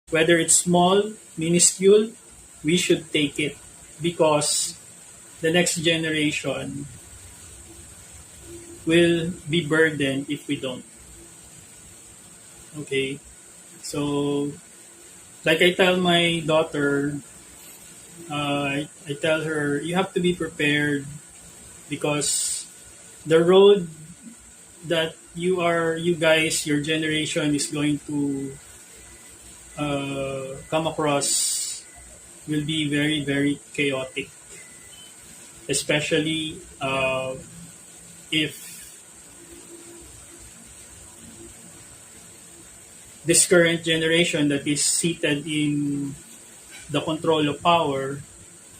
Whether it's small, minuscule, we should take it because the next generation will be burdened if we don't. Okay? So, like I tell my daughter, I tell her, you have to be prepared because the road that you guys, your generation is going to come across will be very, very chaotic, especially if this current generation that is seated in the control of power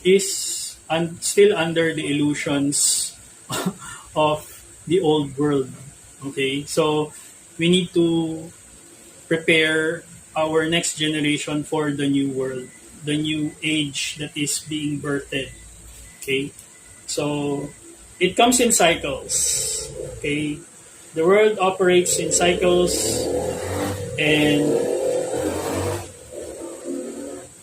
is still under the illusions of the old world. Okay, so we need to prepare our next generation for the new world, the new age that is being birthed. Okay, so it comes in cycles. Okay, the world operates in cycles, and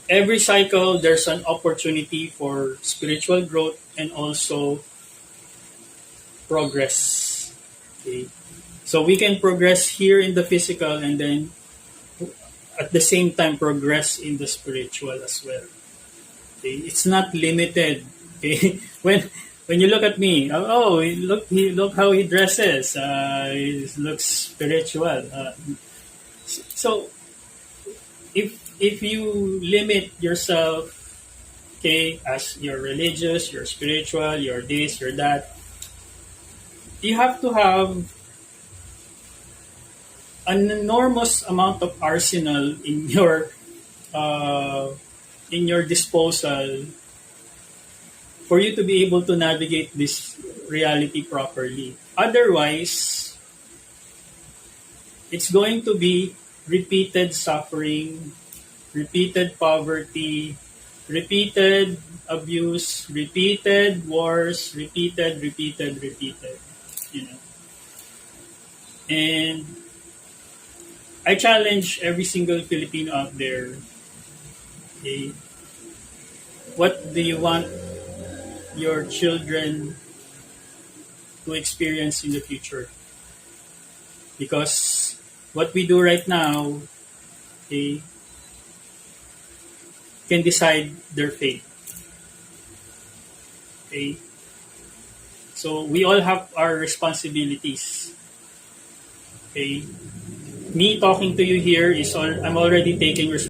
every cycle there's an opportunity for spiritual growth and also progress. Okay, so we can progress here in the physical and then at the same time progress in the spiritual as well. Okay, it's not limited. Okay, when you look at me, oh, look how he dresses. He looks spiritual. So if you limit yourself, okay, as you're religious, you're spiritual, you're this, you're that, you have to have an enormous amount of arsenal in your disposal for you to be able to navigate this reality properly. Otherwise, it's going to be repeated suffering, repeated poverty, repeated abuse, repeated wars, repeated. You know, and I challenge every single Filipino out there. Okay, what do you want your children to experience in the future? Because what we do right now, okay, can decide their fate. Okay, so we all have our responsibilities. Okay, me talking to you here is I'm already taking responsibility.